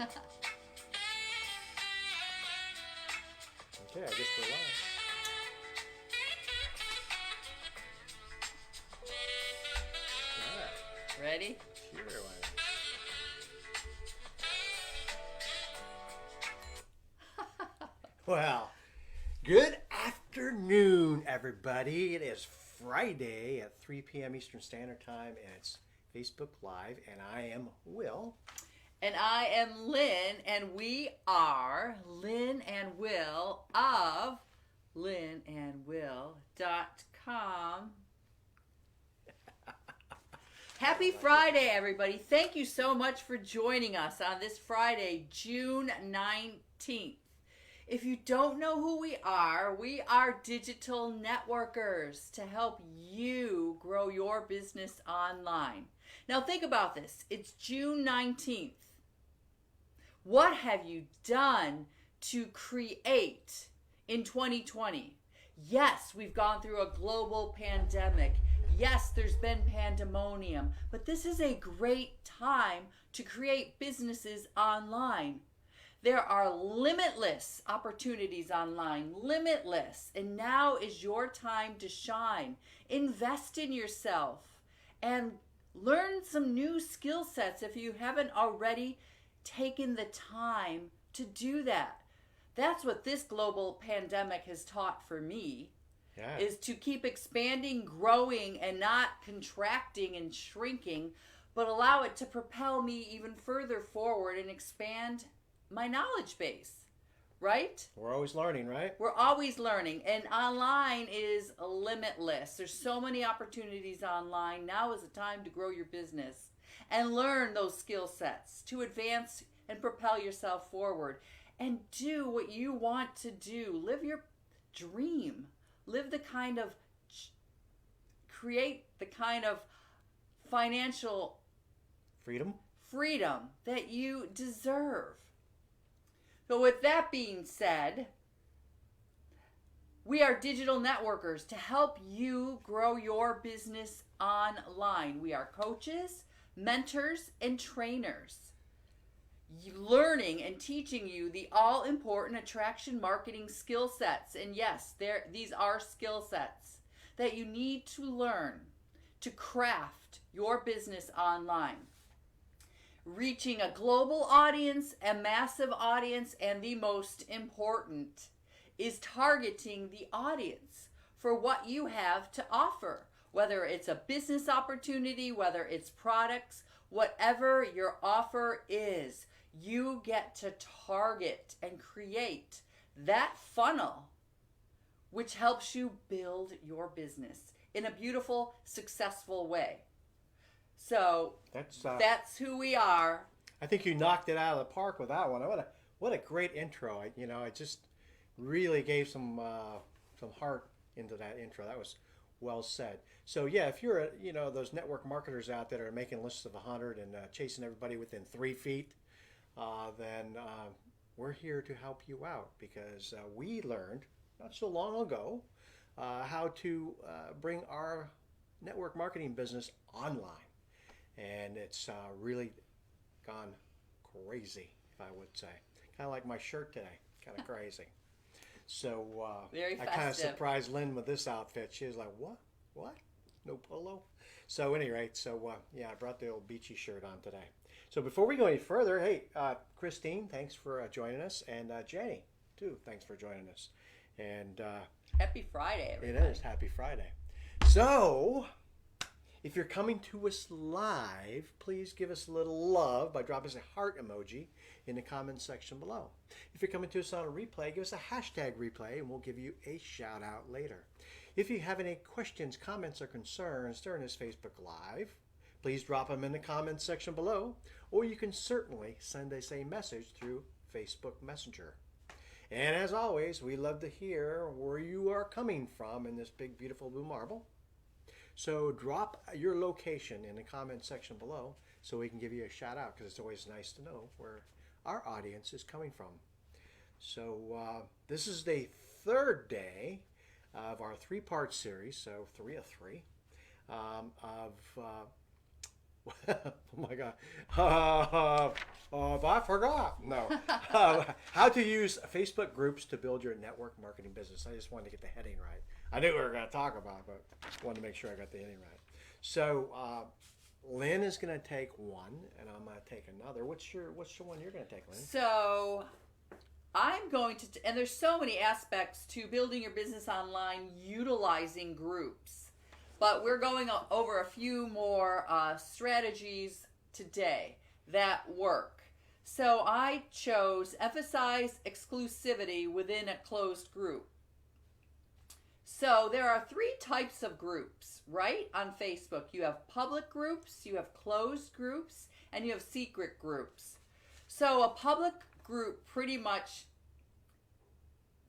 Okay, I guess we're live. All right. Ready? Sure, why not? Well, good afternoon, everybody. It is Friday at 3 p.m. Eastern Standard Time, and it's Facebook Live, and I am Will. And I am Lynn, and we are Lynn and Will of lynnandwill.com. Happy Friday, everybody. Thank you so much for joining us on this Friday, June 19th. If you don't know who we are digital networkers to help you grow your business online. Now think about this. It's June 19th. What have you done to create in 2020? Yes, we've gone through a global pandemic. Yes, there's been pandemonium, but this is a great time to create businesses online. There are limitless opportunities online, limitless. And now is your time to shine. Invest in yourself and learn some new skill sets if you haven't already taken the time to do that. That's what this global pandemic has taught for me. Yeah. Is to keep expanding, growing, and not contracting and shrinking, but allow it to propel me even further forward and expand my knowledge base, right? We're always learning, right? We're always learning, and online is limitless. There's so many opportunities online. Now is the time to grow your business and learn those skill sets to advance and propel yourself forward and do what you want to do. Live your dream. Live the kind of, create the kind of financial freedom that you deserve. So with that being said, we are digital networkers to help you grow your business online. We are coaches, mentors, and trainers, learning and teaching you the all-important attraction marketing skill sets. And yes, these are skill sets that you need to learn to craft your business online. Reaching a global audience, a massive audience, and the most important is targeting the audience for what you have to offer. Whether it's a business opportunity, whether it's products, whatever your offer is, you get to target and create that funnel which helps you build your business in a beautiful, successful way. So that's who we are. I think you knocked it out of the park with that one. What a great intro. I just really gave some heart into that intro. That was well said. So yeah, if you're those network marketers out there that are making lists of 100 and chasing everybody within 3 feet, then we're here to help you out because we learned not so long ago how to bring our network marketing business online. And it's really gone crazy, if I would say. Kind of like my shirt today, kind of crazy. So Very I kind of festive. surprised Lynn with this outfit. She was like, what? No polo? So at any rate, I brought the old beachy shirt on today. So before we go any further, hey, Christine, thanks for joining us. And Jenny, too, thanks for joining us. And Happy Friday, everybody. it is Happy Friday. So if you're coming to us live, please give us a little love by dropping us a heart emoji in the comments section below. If you're coming to us on a replay, give us a hashtag replay and we'll give you a shout out later. If you have any questions, comments, or concerns during this Facebook Live, please drop them in the comments section below, or you can certainly send us a message through Facebook Messenger. And as always, we love to hear where you are coming from in this big, beautiful blue marble. So drop your location in the comment section below so we can give you a shout out because it's always nice to know where our audience is coming from. So this is the third day of our 3-part series, so 3 of 3, of Oh my God. I forgot. No. How to use Facebook groups to build your network marketing business. I just wanted to get the heading right. I knew we were going to talk about it, but wanted to make sure I got the heading right. So, Lynn is going to take one, and I'm going to take another. What's the one you're going to take, Lynn? So I'm going to, and there's so many aspects to building your business online utilizing groups, but we're going over a few more strategies today that work. So I chose emphasize exclusivity within a closed group. So there are 3 types of groups, right, on Facebook. You have public groups, you have closed groups, and you have secret groups. So a public group pretty much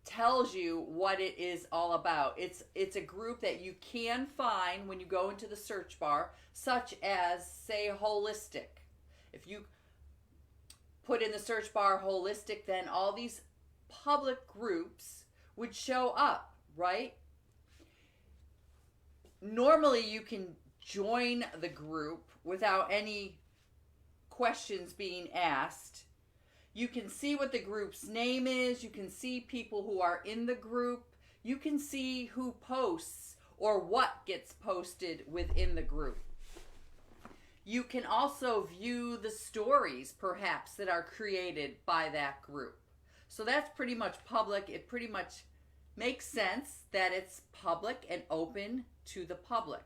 tells you what it is all about. It's a group that you can find when you go into the search bar, such as, say, holistic. If you put in the search bar holistic, then all these public groups would show up, right? Normally you can join the group without any questions being asked. You can see what the group's name is. You can see people who are in the group. You can see who posts or what gets posted within the group. You can also view the stories, perhaps, that are created by that group. So that's pretty much public. It pretty much makes sense that it's public and open to the public.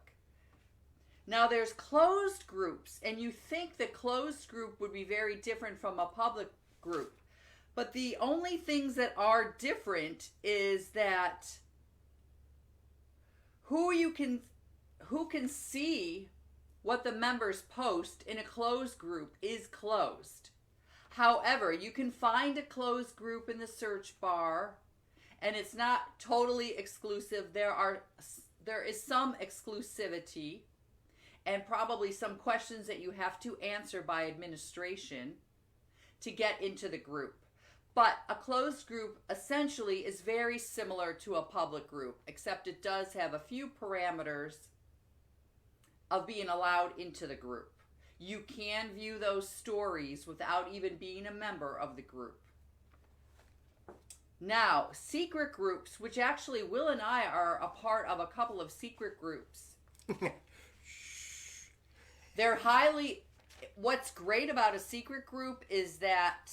Now there's closed groups, and you think the closed group would be very different from a public group. But the only things that are different is that who can see what the members post in a closed group is closed. However, you can find a closed group in the search bar, and it's not totally exclusive. There is some exclusivity and probably some questions that you have to answer by administration to get into the group. But a closed group essentially is very similar to a public group, except it does have a few parameters of being allowed into the group. You can view those stories without even being a member of the group. Now, secret groups, which actually Will and I are a part of a couple of secret groups. What's great about a secret group is that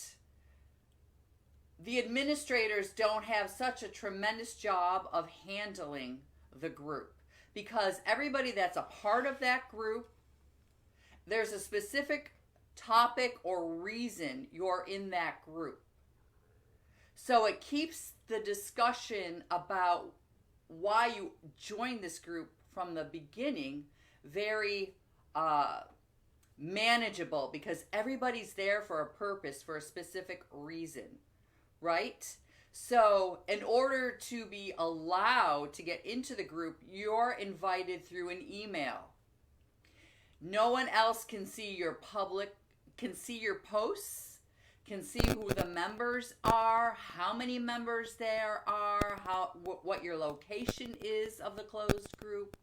the administrators don't have such a tremendous job of handling the group, because everybody that's a part of that group, there's a specific topic or reason you're in that group. So it keeps the discussion about why you joined this group from the beginning very manageable, because everybody's there for a purpose, for a specific reason, right? So in order to be allowed to get into the group, you're invited through an email. No one else can see your posts, can see who the members are, how many members there are, what your location is of the closed group.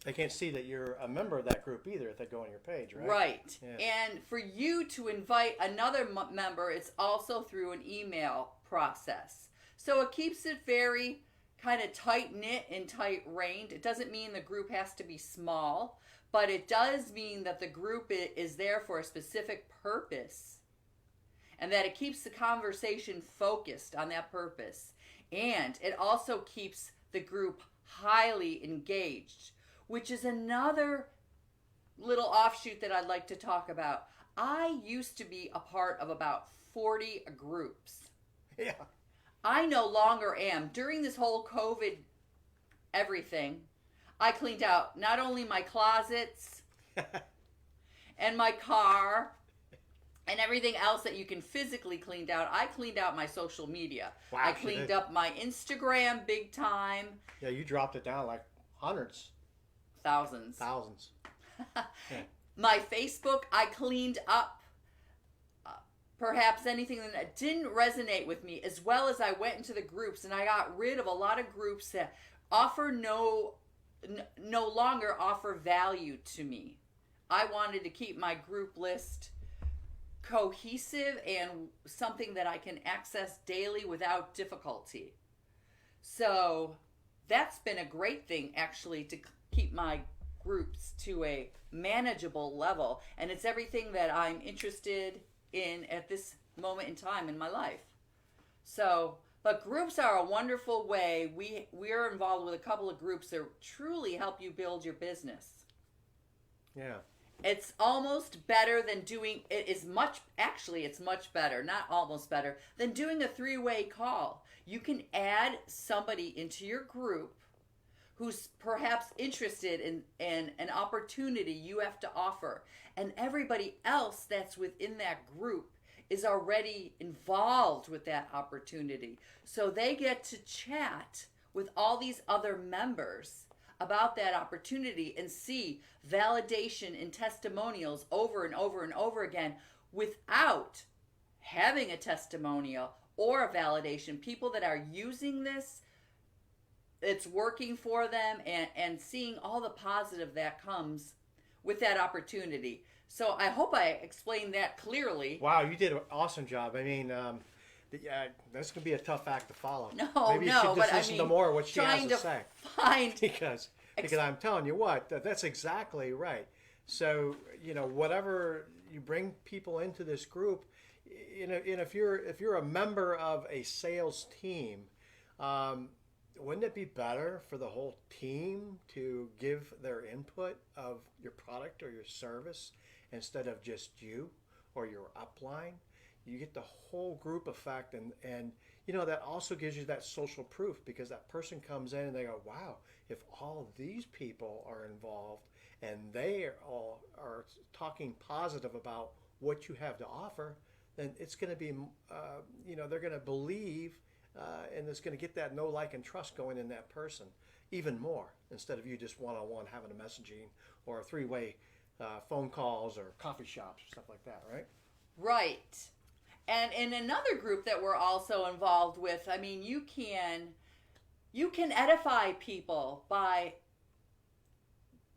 They can't see that you're a member of that group either if they go on your page, right? Right. Yeah. And for you to invite another member, it's also through an email process. So it keeps it very kind of tight-knit and tight-reined. It doesn't mean the group has to be small, but it does mean that the group is there for a specific purpose, and that it keeps the conversation focused on that purpose. And it also keeps the group highly engaged, which is another little offshoot that I'd like to talk about. I used to be a part of about 40 groups. Yeah. I no longer am. During this whole COVID everything, I cleaned out not only my closets and my car and everything else that you can physically clean out. I cleaned out my social media. Wow, I cleaned up my Instagram big time. Yeah, you dropped it down like hundreds. Thousands. Yeah. My Facebook, I cleaned up perhaps anything that didn't resonate with me, as well as I went into the groups, and I got rid of a lot of groups that no longer offer value to me. I wanted to keep my group list cohesive and something that I can access daily without difficulty. So that's been a great thing, actually, to keep my groups to a manageable level. And it's everything that I'm interested in at this moment in time in my life. So, but groups are a wonderful way. We're involved with a couple of groups that truly help you build your business. Yeah. It's almost better than doing, it's much better, not almost better, than doing a 3-way call. You can add somebody into your group who's perhaps interested in an opportunity you have to offer. And everybody else that's within that group is already involved with that opportunity. So they get to chat with all these other members about that opportunity and see validation and testimonials over and over and over again without having a testimonial or a validation. People that are using this, it's working for them, and seeing all the positive that comes with that opportunity. So I hope I explained that clearly. Wow, you did an awesome job. I mean, that's going to be a tough act to follow. Maybe you should just listen to more of what she has to say. Because I'm telling you what, that's exactly right. So, whatever you bring people into this group, and if you're a member of a sales team, wouldn't it be better for the whole team to give their input of your product or your service instead of just you or your upline? You get the whole group effect, and that also gives you that social proof, because that person comes in and they go, wow, if all of these people are involved and they all are talking positive about what you have to offer, then it's going to be, they're going to believe, and it's going to get that know, like, and trust going in that person even more, instead of you just one-on-one having a messaging or a 3-way phone calls or coffee shops or stuff like that, right? Right. And in another group that we're also involved with, I mean, you can edify people by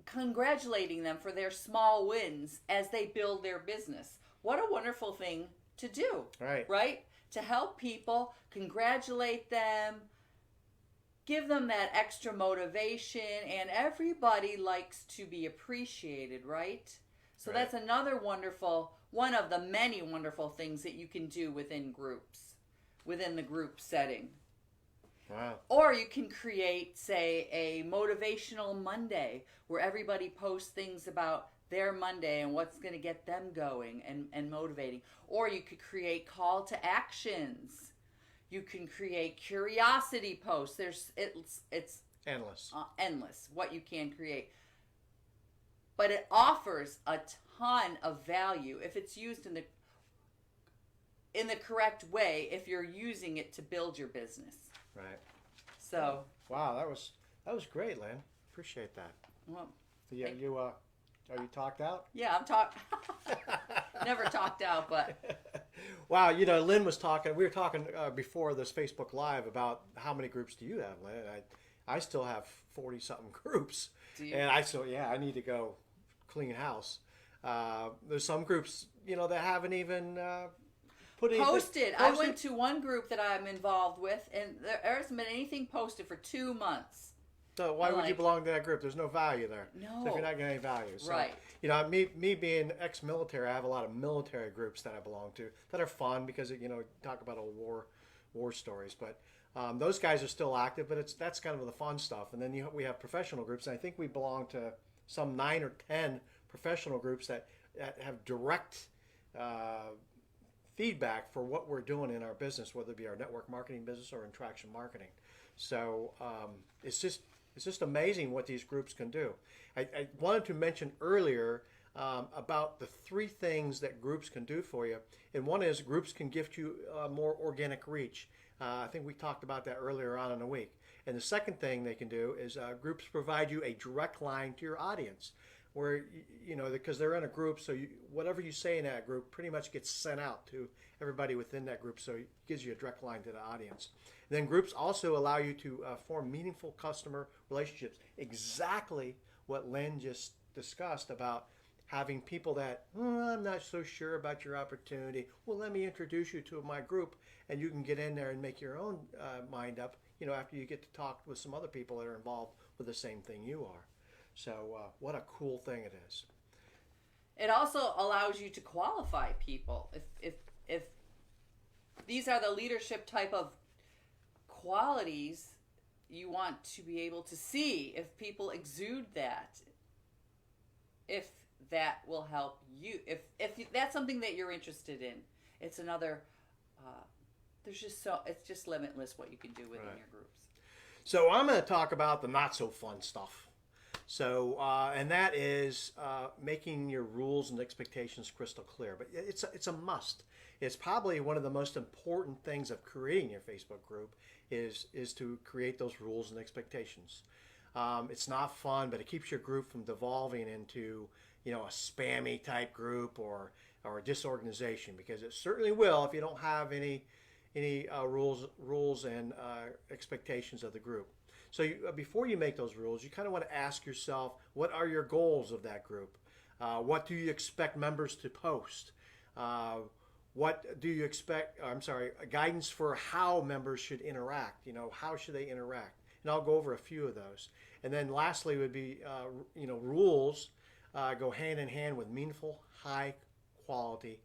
congratulating them for their small wins as they build their business. What a wonderful thing to do. Right? To help people, congratulate them, give them that extra motivation, and everybody likes to be appreciated, right? So that's another one of the many wonderful things that you can do within groups, within the group setting. Wow. Or you can create, say, a motivational Monday where everybody posts things about their Monday and what's going to get them going and motivating. Or you could create call to actions. You can create curiosity posts. It's endless. Endless what you can create. But it offers a ton of value if it's used in the correct way, if you're using it to build your business. Right. So. Wow, that was great, Lynn. Appreciate that. Well, are you talked out? Yeah, never talked out, but. Wow, Lynn was talking. We were talking before this Facebook Live about how many groups do you have, Lynn? I still have 40-something groups, and I need to go clean house. There's some groups, that haven't even posted. I went to one group that I'm involved with, and there hasn't been anything posted for 2 months. So why would you belong to that group? There's no value there. No. So if you're not getting any value. So, right. Me being ex-military, I have a lot of military groups that I belong to that are fun because, talk about old war stories. But those guys are still active, but that's kind of the fun stuff. And then we have professional groups, and I think we belong to some 9 or 10 professional groups that have direct feedback for what we're doing in our business, whether it be our network marketing business or Attraction Marketing. So it's just amazing what these groups can do. I wanted to mention earlier about the 3 things that groups can do for you. And one is groups can gift you more organic reach. I think we talked about that earlier on in the week. And the second thing they can do is groups provide you a direct line to your audience, where, because they're in a group, so whatever you say in that group pretty much gets sent out to everybody within that group, so it gives you a direct line to the audience. And then groups also allow you to form meaningful customer relationships, exactly what Lynn just discussed about having people that, I'm not so sure about your opportunity. Well, let me introduce you to my group, and you can get in there and make your own mind up, after you get to talk with some other people that are involved with the same thing you are. So what a cool thing it is. It also allows you to qualify people. If these are the leadership type of qualities you want to be able to see, if people exude that, if that will help you, if that's something that you're interested in, it's another it's just limitless what you can do within your groups. So I'm going to talk about the not so fun stuff. So and that is making your rules and expectations crystal clear. But it's a must. It's probably one of the most important things of creating your Facebook group is to create those rules and expectations. It's not fun, but it keeps your group from devolving into a spammy type group or a disorganization, because it certainly will if you don't have any rules and expectations of the group. So before you make those rules, you kind of want to ask yourself, what are your goals of that group? What do you expect members to post? What do you expect? Guidance for how members should interact. How should they interact? And I'll go over a few of those. And then lastly would be, rules go hand in hand with meaningful, high quality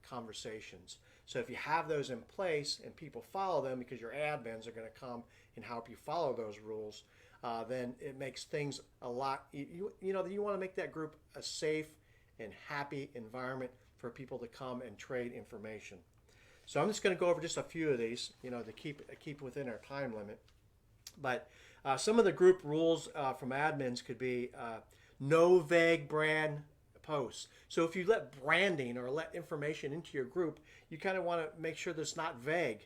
conversations. So if you have those in place and people follow them because your admins are going to come and help you follow those rules, then it makes things a lot, you want to make that group a safe and happy environment for people to come and trade information. So I'm just going to go over just a few of these, to keep within our time limit. But some of the group rules from admins could be no vague brand posts. So if you let branding or let information into your group, you kind of want to make sure that it's not vague.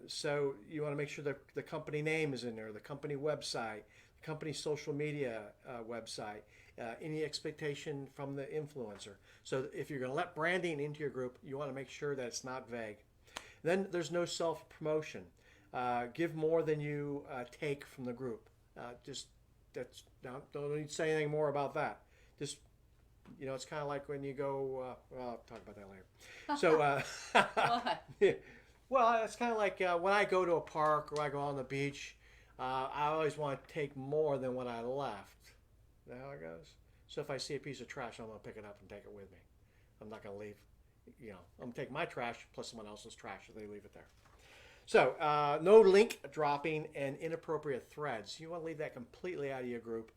So you want to make sure that the company name is in there, the company website, the company social media website, any expectation from the influencer. So if you're going to let branding into your group, you want to make sure that it's not vague. Then there's no self-promotion. Give more than you take from the group. Don't need to say anything more about that. Just, it's kind of like when you go, I'll talk about that later. So, well, it's kind of like when I go to a park or I go on the beach, I always want to take more than what I left. Is that how it goes? So if I see a piece of trash, I'm going to pick it up and take it with me. I'm not going to leave, I'm going to take my trash plus someone else's trash if they leave it there. So no link dropping and inappropriate threads. You want to leave that completely out of your group.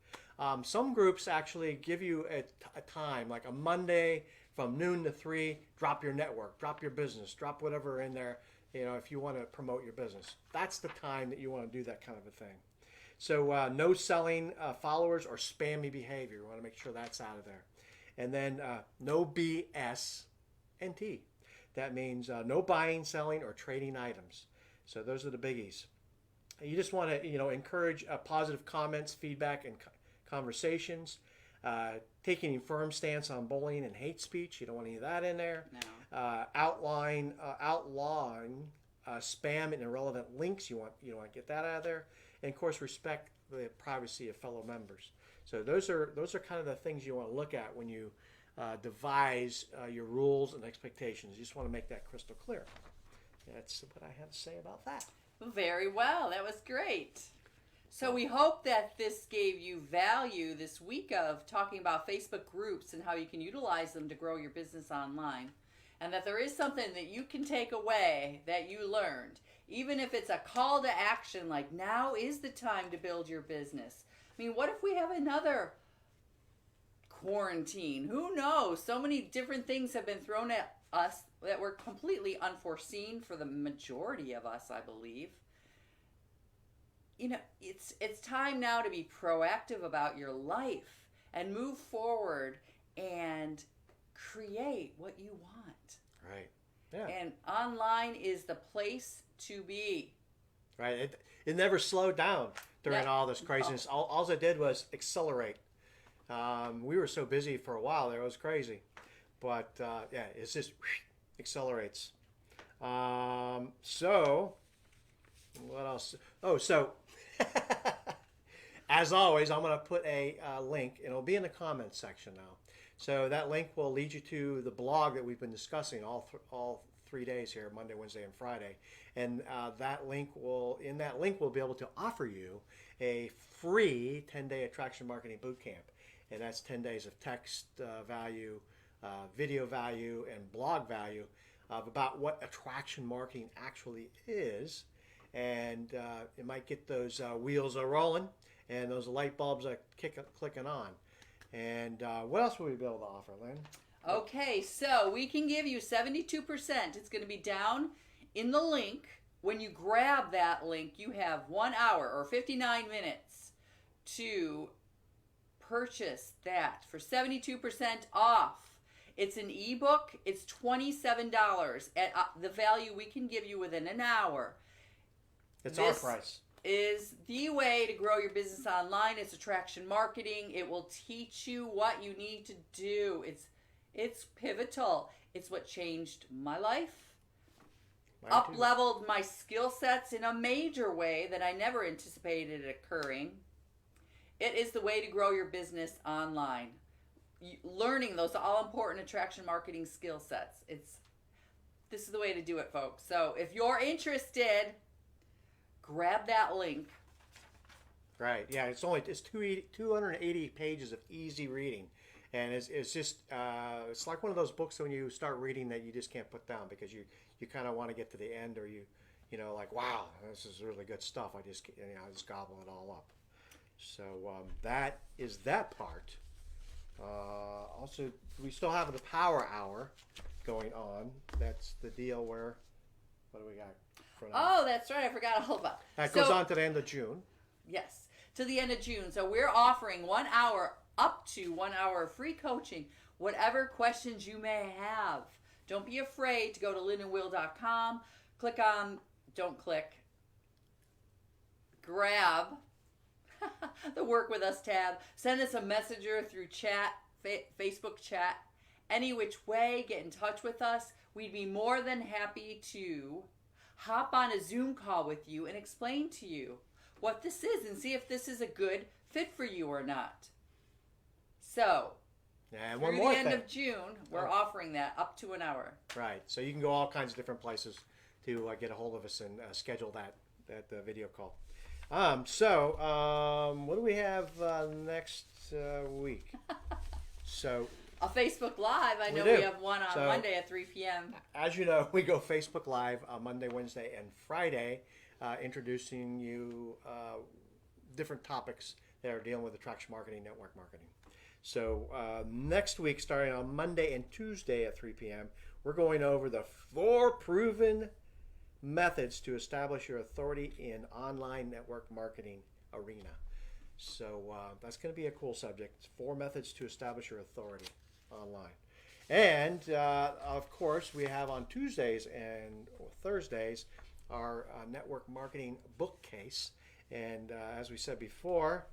Some groups actually give you a time, like a Monday from noon to 3, drop your network, drop your business, drop whatever in there, if you want to promote your business. That's the time that you want to do that kind of a thing. So no selling followers or spammy behavior. You want to make sure that's out of there. And then no BS and T. That means no buying, selling, or trading items. So those are the biggies. You just want to, encourage positive comments, feedback, and conversations. Taking a firm stance on bullying and hate speech. You don't want any of that in there. No. Outlawing spam and irrelevant links. You want to get that out of there. And of course, respect the privacy of fellow members. So those are kind of the things you want to look at when you devise your rules and expectations. You just want to make that crystal clear. That's what I have to say about that. Very well. That was great. So we hope that this gave you value this week of talking about Facebook groups and how you can utilize them to grow your business online. And that there is something that you can take away that you learned. Even if it's a call to action, like now is the time to build your business. I mean, what if we have another quarantine? Who knows? So many different things have been thrown at us that were completely unforeseen for the majority of us, I believe. It's time now to be proactive about your life and move forward and create what you want. Right. Yeah. And online is the place to be. Right. It never slowed down during all this craziness. No. All it did was accelerate. We were so busy for a while there, it was crazy. But it's just accelerates. So what else? Oh, so as always, I'm going to put a link, and it'll be in the comments section now. So that link will lead you to the blog that we've been discussing all 3 days here, Monday, Wednesday, and Friday. And that link will be able to offer you a free 10-day attraction marketing bootcamp. And that's 10 days of text value, video value, and blog value of about what attraction marketing actually is. And it might get those wheels rolling and those light bulbs are clicking on. And what else will we be able to offer, Lynn? Okay, so we can give you 72%. It's going to be down in the link. When you grab that link, you have 1 hour or 59 minutes to purchase that for 72% off. It's an ebook. It's $27 at the value we can give you within an hour. It's our price. Is the way to grow your business online. It's attraction marketing. It will teach you what you need to do. It's pivotal. It's what changed my life. Up-leveled my skill sets in a major way that I never anticipated occurring. It is the way to grow your business online. Learning those all-important attraction marketing skill sets. This is the way to do it, folks. So if you're interested, grab that link. Right. Yeah. It's 280 pages of easy reading, and it's just it's like one of those books when you start reading that you just can't put down because you kind of want to get to the end, or you know, like, wow, this is really good stuff. I just gobble it all up. So that is that part. Also, we still have the Power Hour going on. That's the deal where, what do we got? Oh, that's right. I forgot all about that. Goes on to the end of June. Yes, to the end of June. So we're offering 1 hour, up to 1 hour of free coaching, whatever questions you may have. Don't be afraid to go to lynnandwill.com. Grab the Work With Us tab. Send us a messenger through chat, Facebook chat. Any which way, get in touch with us. We'd be more than happy to hop on a Zoom call with you and explain to you what this is and see if this is a good fit for you or not. So, and through the end of June, we're offering that up to an hour. Right. So you can go all kinds of different places to get a hold of us and schedule that video call. What do we have next week? So a Facebook Live. I know we have one on Monday at 3 p.m. As you know, we go Facebook Live on Monday, Wednesday, and Friday, introducing you different topics that are dealing with attraction marketing, network marketing. So next week, starting on Monday and Tuesday at 3 p.m., we're going over the 4 proven methods to establish your authority in online network marketing arena. So that's going to be a cool subject. 4 methods to establish your authority online. And of course, we have on Tuesdays and Thursdays our network marketing bookcase. And as we said before,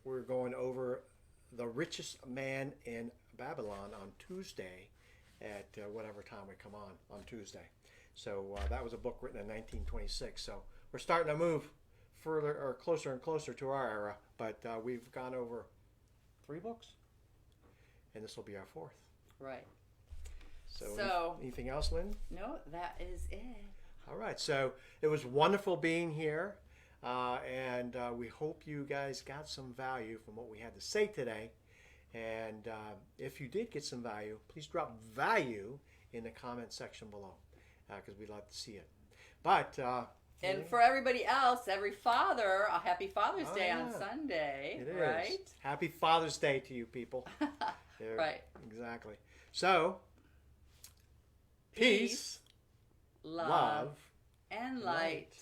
we're going over The Richest Man in Babylon on Tuesday at whatever time we come on Tuesday. So that was a book written in 1926. So we're starting to move further or closer and closer to our era, but we've gone over 3 books, and this will be our 4th. Right. So anything else, Lynn? No, that is it. All right. So it was wonderful being here, and we hope you guys got some value from what we had to say today. And if you did get some value, please drop value in the comment section below, because we'd love to see it. But and for everybody else, every father, a happy Father's Day on Sunday. It is. Right? Happy Father's Day to you people. Right. Exactly. So, peace, love, and light.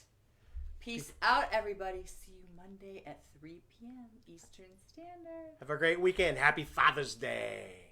Peace out, everybody. See you Monday at 3 p.m. Eastern Standard. Have a great weekend. Happy Father's Day.